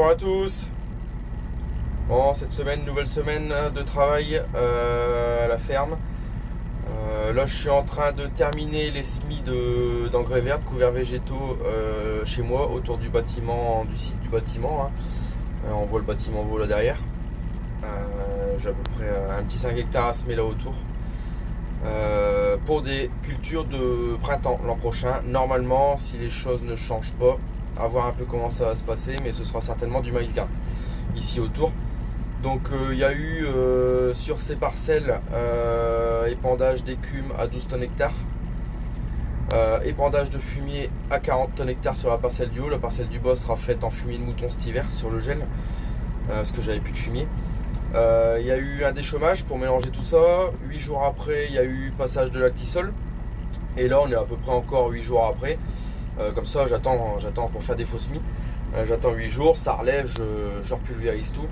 Bonjour à tous. Bon, cette semaine, nouvelle semaine de travail à la ferme. Là, je suis en train de terminer les semis d'engrais verts, de couverts végétaux chez moi, autour du bâtiment, du site du bâtiment. On voit le bâtiment beau là derrière. J'ai à peu près un petit 5 hectares à semer là autour. Pour des cultures de printemps l'an prochain. Normalement, si les choses ne changent pas, à voir un peu comment ça va se passer, mais ce sera certainement du maïs garde ici autour. Donc il y a eu sur ces parcelles épandage d'écume à 12 tonnes hectares, épandage de fumier à 40 tonnes hectares sur la parcelle du haut. La parcelle du bas sera faite en fumier de mouton cet hiver sur le gel, parce que j'avais plus de fumier. Il y a eu un déchômage pour mélanger tout ça. 8 jours après, il y a eu passage de lactisol. Et là, on est à peu près encore 8 jours après. Comme ça, j'attends pour faire des faux semis. J'attends 8 jours, ça relève, je repulvérise tout.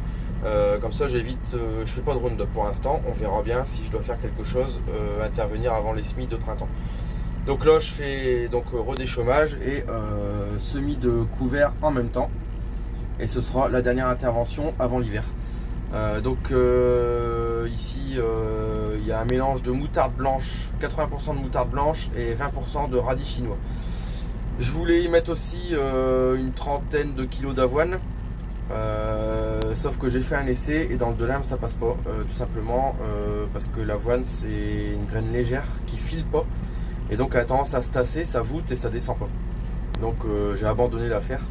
Comme ça, j'évite, je fais pas de round-up pour l'instant. On verra bien si je dois faire quelque chose, intervenir avant les semis de printemps. Donc là, je fais donc redéchômage et semis de couvert en même temps. Et ce sera la dernière intervention avant l'hiver. Ici il y a un mélange de moutarde blanche, 80% de moutarde blanche et 20% de radis chinois. Je voulais y mettre aussi une trentaine de kilos d'avoine, sauf que j'ai fait un essai et dans le de lame ça passe pas, tout simplement parce que l'avoine c'est une graine légère qui file pas et donc elle a tendance à se tasser, ça voûte et ça descend pas. Donc j'ai abandonné l'affaire.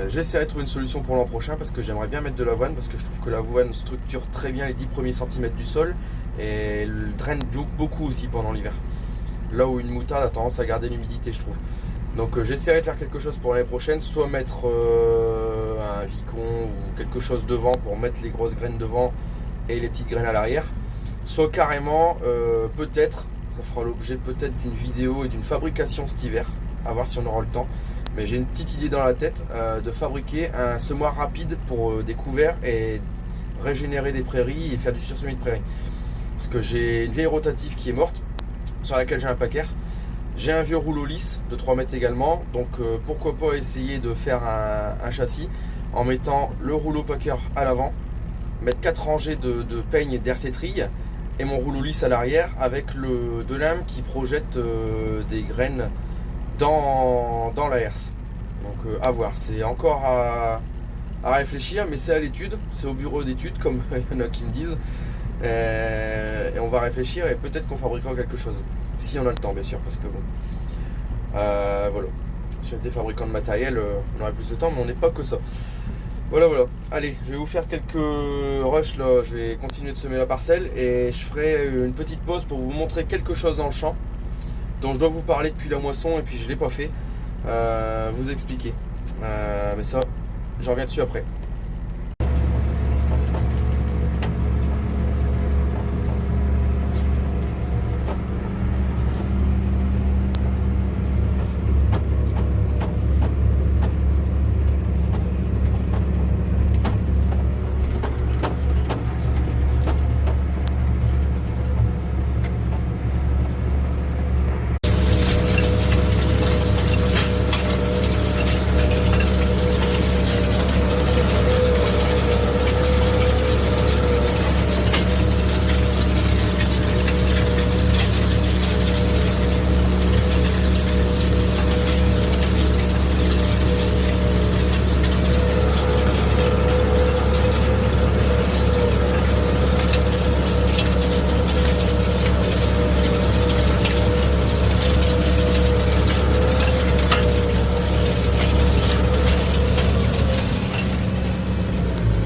J'essaierai de trouver une solution pour l'an prochain parce que j'aimerais bien mettre de l'avoine, parce que je trouve que l'avoine structure très bien les 10 premiers centimètres du sol et elle draine beaucoup aussi pendant l'hiver, là où une moutarde a tendance à garder l'humidité, je trouve. Donc j'essaierai de faire quelque chose pour l'année prochaine, soit mettre un vicon ou quelque chose devant pour mettre les grosses graines devant et les petites graines à l'arrière, soit carrément peut-être, ça fera l'objet peut-être d'une vidéo et d'une fabrication cet hiver, à voir si on aura le temps. Mais j'ai une petite idée dans la tête de fabriquer un semoir rapide pour des couverts et régénérer des prairies et faire du sursemis de prairies. Parce que j'ai une vieille rotative qui est morte, sur laquelle j'ai un packer. J'ai un vieux rouleau lisse de 3 mètres également. Donc pourquoi pas essayer de faire un châssis en mettant le rouleau packer à l'avant, mettre 4 rangées de peignes et d'hercétrilles et mon rouleau lisse à l'arrière avec le de lame qui projette des graines dans la herse. Donc à voir, c'est encore à réfléchir, mais c'est à l'étude, c'est au bureau d'études comme il y en a qui me disent, et on va réfléchir et peut-être qu'on fabriquera quelque chose, si on a le temps bien sûr, parce que bon, voilà, si on était fabricant de matériel, on aurait plus de temps, mais on n'est pas que ça. Voilà, allez, je vais vous faire quelques rushs là, je vais continuer de semer la parcelle et je ferai une petite pause pour vous montrer quelque chose dans le champ dont je dois vous parler depuis la moisson et puis je ne l'ai pas fait, vous expliquer. Mais ça, j'en reviens dessus après.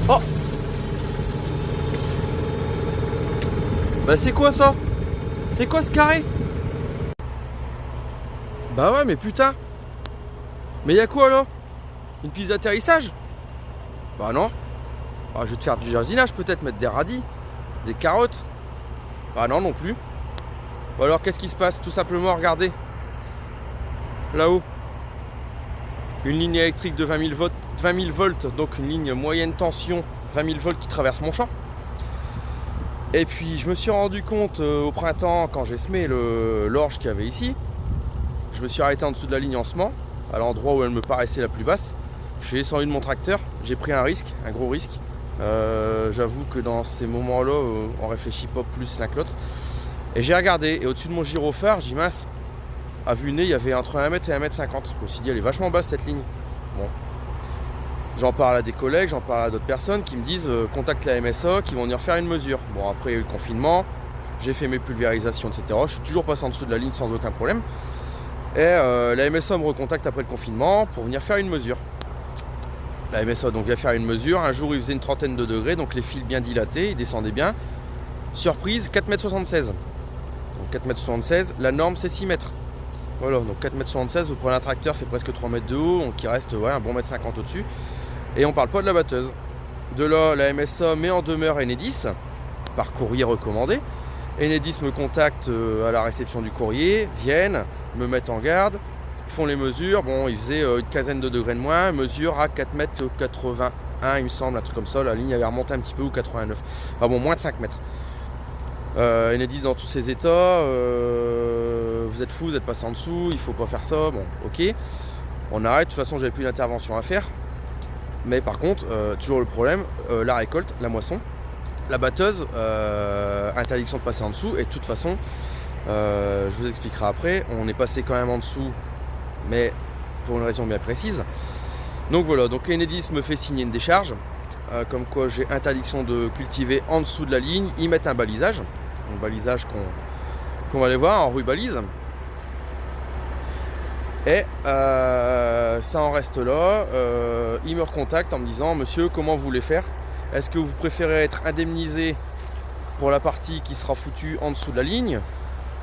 Oh, bah c'est quoi ça? C'est quoi ce carré? Bah ouais, mais putain. Mais y'a quoi là? Une piste d'atterrissage? Bah non. Bah, je vais te faire du jardinage peut-être, mettre des radis, des carottes. Bah non plus. Bah alors qu'est-ce qui se passe? Tout simplement, regardez. Là-haut. Une ligne électrique de 20 000 volts, donc une ligne moyenne tension 20 000 volts qui traverse mon champ. Et puis je me suis rendu compte au printemps, quand j'ai semé l'orge qu'il y avait ici, je me suis arrêté en dessous de la ligne en semant, à l'endroit où elle me paraissait la plus basse. Je Je suis descendu de mon tracteur, j'ai pris un risque, un gros risque. J'avoue que dans ces moments-là, on réfléchit pas plus l'un que l'autre. Et j'ai regardé, et au-dessus de mon gyrophare, j'ai dit mince, à vue nez, il y avait entre 1 mètre et 1 mètre 50. Je me suis dit, elle est vachement basse cette ligne. Bon. J'en parle à des collègues, j'en parle à d'autres personnes qui me disent contacte la MSA, qui vont venir faire une mesure. Bon, après il y a eu le confinement, j'ai fait mes pulvérisations, etc. Je suis toujours passé en dessous de la ligne sans aucun problème. Et la MSA me recontacte après le confinement pour venir faire une mesure. La MSA donc vient faire une mesure. Un jour il faisait une trentaine de degrés, donc les fils bien dilatés, ils descendaient bien. Surprise, 4,76 m. Donc 4,76 m, la norme c'est 6 mètres. Voilà, donc 4,76 m, vous prenez un tracteur, fait presque 3 mètres de haut, donc il reste ouais, un bon 1,50 m au-dessus. Et on parle pas de la batteuse. De là, la MSA met en demeure Enedis, par courrier recommandé. Enedis me contacte à la réception du courrier, viennent, me mettent en garde, font les mesures. Bon, il faisait une quinzaine de degrés de moins, mesure à 4,81 m, il me semble, un truc comme ça. La ligne avait remonté un petit peu, ou 89. Enfin bon, moins de 5 mètres. Enedis dans tous ses états, vous êtes fous, vous êtes passé en dessous, il faut pas faire ça. Bon, ok, on arrête. De toute façon, j'avais plus d'intervention à faire. Mais par contre, toujours le problème, la récolte, la moisson, la batteuse, interdiction de passer en dessous. Et de toute façon, je vous expliquerai après, on est passé quand même en dessous, mais pour une raison bien précise. Donc voilà, donc Enedis me fait signer une décharge, comme quoi j'ai interdiction de cultiver en dessous de la ligne. Ils mettent un balisage qu'on va aller voir en rue balise. Et ça en reste là. Il me recontacte en me disant monsieur, comment vous voulez faire? Est-ce que vous préférez être indemnisé pour la partie qui sera foutue en dessous de la ligne,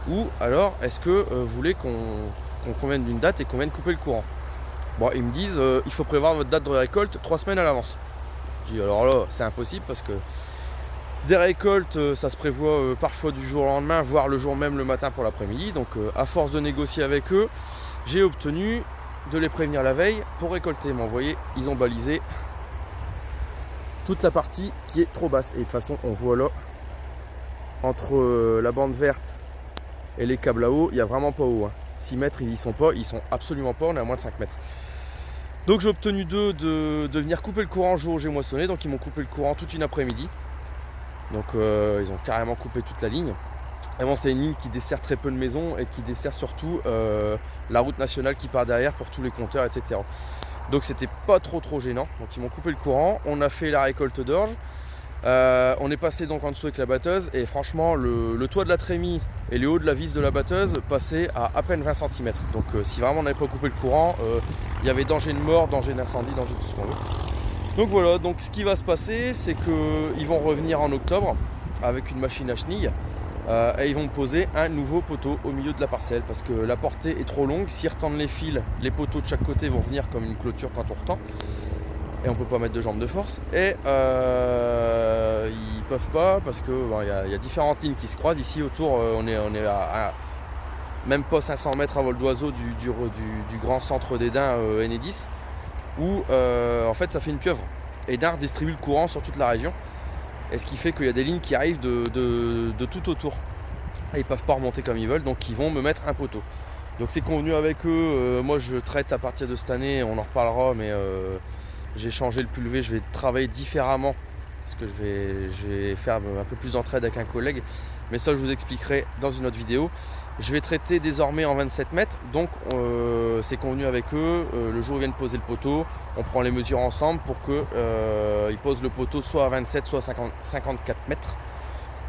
ou alors est-ce que vous voulez qu'on convienne d'une date et qu'on vienne couper le courant? Bon, ils me disent il faut prévoir votre date de récolte 3 semaines à l'avance. Je dis alors là c'est impossible, parce que des récoltes ça se prévoit parfois du jour au lendemain, voire le jour même, le matin pour l'après-midi. Donc à force de négocier avec eux, j'ai obtenu de les prévenir la veille pour récolter. Mais vous voyez, ils ont balisé toute la partie qui est trop basse. Et de toute façon, on voit là, entre la bande verte et les câbles à eau, il n'y a vraiment pas haut. 6 mètres, ils y sont pas, ils sont absolument pas, on est à moins de 5 mètres. Donc j'ai obtenu d'eux de venir couper le courant le jour où j'ai moissonné. Donc ils m'ont coupé le courant toute une après-midi. Donc ils ont carrément coupé toute la ligne. Vraiment, c'est une ligne qui dessert très peu de maisons et qui dessert surtout la route nationale qui part derrière pour tous les compteurs, etc. Donc c'était pas trop gênant. Donc ils m'ont coupé le courant, on a fait la récolte d'orge. On est passé donc en dessous avec la batteuse, et franchement le toit de la trémie et les hauts de la vis de la batteuse passaient à peine 20 cm. Donc si vraiment on n'avait pas coupé le courant, il y avait danger de mort, danger d'incendie, danger de tout ce qu'on veut. Donc voilà, donc ce qui va se passer, c'est qu'ils vont revenir en octobre avec une machine à chenilles. Et ils vont poser un nouveau poteau au milieu de la parcelle, parce que la portée est trop longue. S'ils retendent les fils, les poteaux de chaque côté vont venir comme une clôture quand on retend, et on peut pas mettre de jambes de force. Et ils peuvent pas, parce que y a différentes lignes qui se croisent ici autour. On est à même pas 500 mètres à vol d'oiseau du grand centre des Daims Enedis, où en fait ça fait une pieuvre, et Daims distribue le courant sur toute la région. Et ce qui fait qu'il y a des lignes qui arrivent de tout autour. Et ils peuvent pas remonter comme ils veulent, donc ils vont me mettre un poteau. Donc c'est convenu avec eux. Moi je traite à partir de cette année, on en reparlera, mais j'ai changé le pulvé, je vais travailler différemment. Parce que je vais faire un peu plus d'entraide avec un collègue. Mais ça je vous expliquerai dans une autre vidéo. Je vais traiter désormais en 27 mètres. Donc c'est convenu avec eux. Le jour où ils viennent poser le poteau, on prend les mesures ensemble pour qu'ils posent le poteau soit à 27, soit à 54 mètres.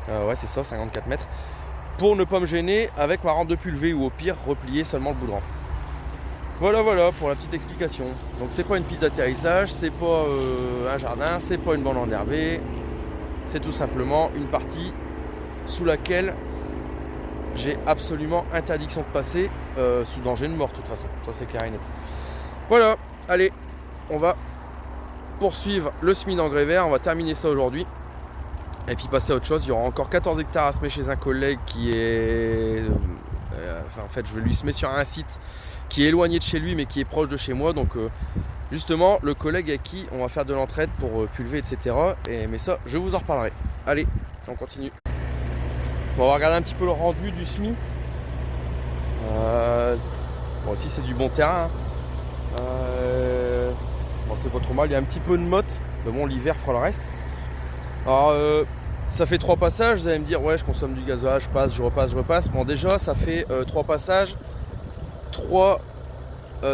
Ouais, c'est ça, 54 mètres. Pour ne pas me gêner avec ma rampe de pulvé, ou au pire, replier seulement le bout de rampe. Voilà pour la petite explication. Donc c'est pas une piste d'atterrissage, c'est pas un jardin, c'est pas une bande enherbée. C'est tout simplement une partie sous laquelle j'ai absolument interdiction de passer, sous danger de mort de toute façon. Ça c'est clair et net. Voilà, allez, on va poursuivre le semis d'engrais vert, on va terminer ça aujourd'hui. Et puis passer à autre chose. Il y aura encore 14 hectares à semer chez un collègue qui est... en fait, je vais lui semer sur un site qui est éloigné de chez lui, mais qui est proche de chez moi. Donc justement, le collègue avec qui on va faire de l'entraide pour pulver, etc. Mais ça, je vous en reparlerai. Allez, on continue. On va regarder un petit peu le rendu du semis. Bon, aussi c'est du bon terrain. Bon, c'est pas trop mal, il y a un petit peu de motte, mais bon, l'hiver fera le reste. Alors, ça fait 3 passages, vous allez me dire, ouais, je consomme du gasoil, je passe, je repasse. Bon, déjà, ça fait 3 passages, 3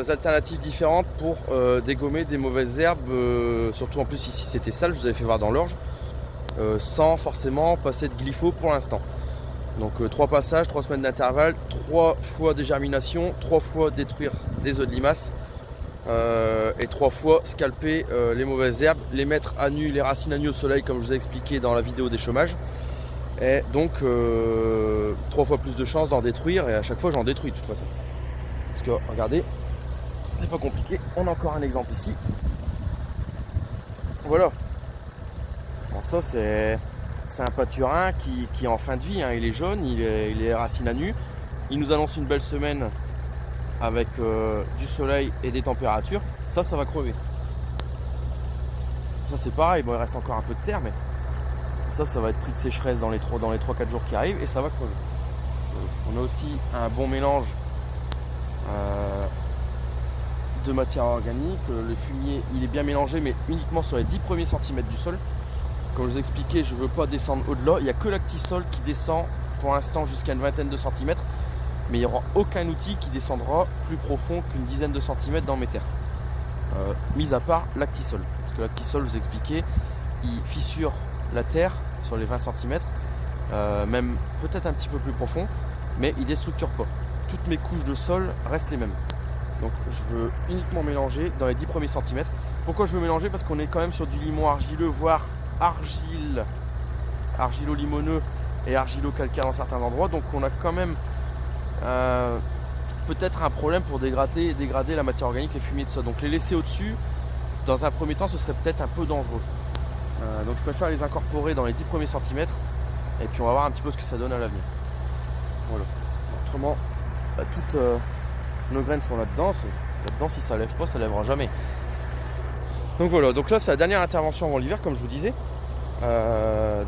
alternatives différentes pour dégommer des mauvaises herbes, surtout en plus ici c'était sale, je vous avais fait voir dans l'orge, sans forcément passer de glypho pour l'instant. Donc 3 passages, 3 semaines d'intervalle, 3 fois des germinations, 3 fois détruire des œufs de limaces, et 3 fois scalper les mauvaises herbes, les mettre à nu, les racines à nu au soleil comme je vous ai expliqué dans la vidéo des chômages. Et donc 3 fois plus de chances d'en détruire, et à chaque fois j'en détruis de toute façon. Parce que regardez, c'est pas compliqué, on a encore un exemple ici. Voilà. Bon, ça c'est un pâturin qui est en fin de vie, hein. Il est jaune, il est racine à nu. Il nous annonce une belle semaine avec du soleil et des températures. Ça va crever. Ça c'est pareil, bon il reste encore un peu de terre, mais ça va être pris de sécheresse dans les 3-4 jours qui arrivent et ça va crever. On a aussi un bon mélange de matière organique. Le fumier il est bien mélangé, mais uniquement sur les 10 premiers centimètres du sol. Comme je vous ai expliqué, je ne veux pas descendre au-delà. Il n'y a que l'Actisol qui descend pour l'instant jusqu'à une vingtaine de centimètres, mais il n'y aura aucun outil qui descendra plus profond qu'une dizaine de centimètres dans mes terres, mis à part l'Actisol. Parce que l'Actisol, je vous ai expliqué, il fissure la terre sur les 20 centimètres, même peut-être un petit peu plus profond, mais il ne déstructure pas. Toutes mes couches de sol restent les mêmes. Donc je veux uniquement mélanger dans les 10 premiers centimètres. Pourquoi je veux mélanger? Parce qu'on est quand même sur du limon argileux, voire argilo-limoneux et argilo-calcaire dans certains endroits. Donc on a quand même peut-être un problème pour dégrader la matière organique, les fumiers de ça. Donc les laisser au-dessus, dans un premier temps, ce serait peut-être un peu dangereux. Donc je préfère les incorporer dans les 10 premiers centimètres et puis on va voir un petit peu ce que ça donne à l'avenir. Voilà. Autrement, toutes nos graines sont là-dedans. Là-dedans, si ça lève pas, ça lèvera jamais. Donc voilà, donc là c'est la dernière intervention avant l'hiver, comme je vous disais. Un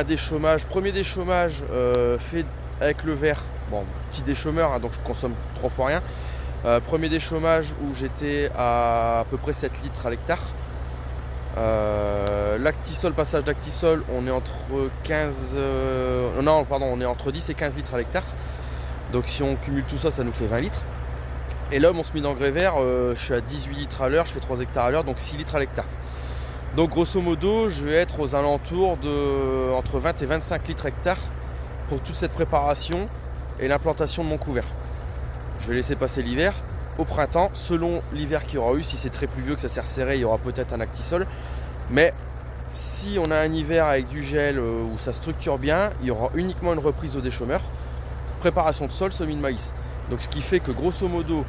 déchômage, premier déchômage fait avec le verre. Bon, petit déchômeur, hein, donc je consomme 3 fois rien. Premier déchômage où j'étais à peu près 7 litres à l'hectare. L'Actisol, passage d'Actisol, on est entre 10 et 15 litres à l'hectare. Donc si on cumule tout ça, ça nous fait 20 litres. Et là, mon semis d'engrais vert, je suis à 18 litres à l'heure, je fais 3 hectares à l'heure, donc 6 litres à l'hectare. Donc grosso modo, je vais être aux alentours de entre 20 et 25 litres hectare pour toute cette préparation et l'implantation de mon couvert. Je vais laisser passer l'hiver. Au printemps, selon l'hiver qu'il y aura eu, si c'est très pluvieux, que ça s'est resserré, il y aura peut-être un Actisol. Mais si on a un hiver avec du gel où ça structure bien, il y aura uniquement une reprise au déchômeur. Préparation de sol, semis de maïs. Donc ce qui fait que grosso modo,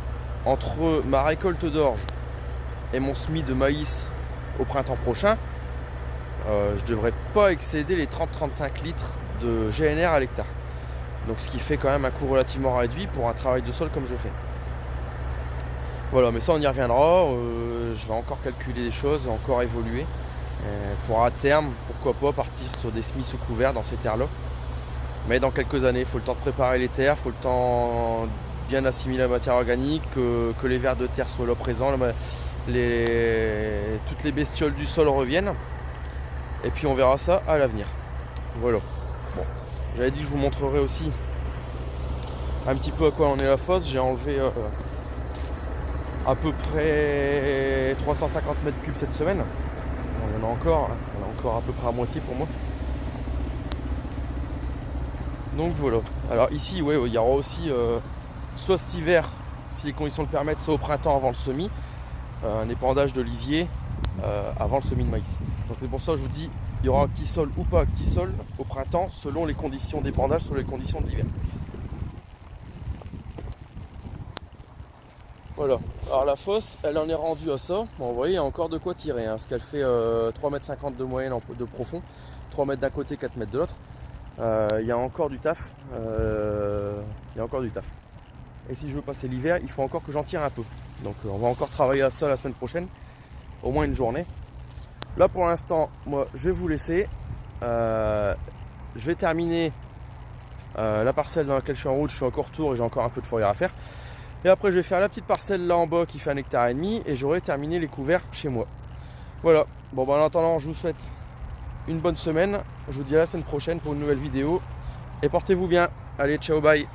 entre ma récolte d'orge et mon semis de maïs au printemps prochain, je ne devrais pas excéder les 30-35 litres de GNR à l'hectare. Donc ce qui fait quand même un coût relativement réduit pour un travail de sol comme je fais. Voilà, mais ça on y reviendra. Je vais encore calculer des choses, encore évoluer. Pour à terme, pourquoi pas partir sur des semis sous couvert dans ces terres-là. Mais dans quelques années, il faut le temps de préparer les terres, il faut le temps bien assimiler la matière organique, que les vers de terre soient là présents, toutes les bestioles du sol reviennent. Et puis on verra ça à l'avenir. Voilà. Bon, j'avais dit que je vous montrerai aussi un petit peu à quoi en est la fosse. J'ai enlevé à peu près 350 mètres cubes cette semaine. Bon, il y en a encore à peu près à moitié pour moi. Donc voilà. Alors ici, ouais, il y aura aussi soit cet hiver, si les conditions le permettent, soit au printemps avant le semis, un épandage de lisier avant le semis de maïs. Donc c'est pour ça que je vous dis, il y aura Actisol ou pas Actisol au printemps, selon les conditions d'épandage, selon les conditions de l'hiver. Voilà. Alors la fosse, elle en est rendue à ça. Bon, vous voyez, il y a encore de quoi tirer, hein, parce qu'elle fait 3,50 m de moyenne de profond, 3 mètres d'un côté, 4 mètres de l'autre. Il y a encore du taf. Et si je veux passer l'hiver, il faut encore que j'en tire un peu. Donc on va encore travailler à ça la semaine prochaine, au moins une journée. Là pour l'instant, moi je vais vous laisser. Je vais terminer la parcelle dans laquelle je suis en route. Je suis encore retour et j'ai encore un peu de fourrière à faire. Et après je vais faire la petite parcelle là en bas qui fait 1,5 hectare et j'aurai terminé les couverts chez moi. Voilà, bon en attendant je vous souhaite une bonne semaine. Je vous dis à la semaine prochaine pour une nouvelle vidéo. Et portez-vous bien. Allez, ciao, bye.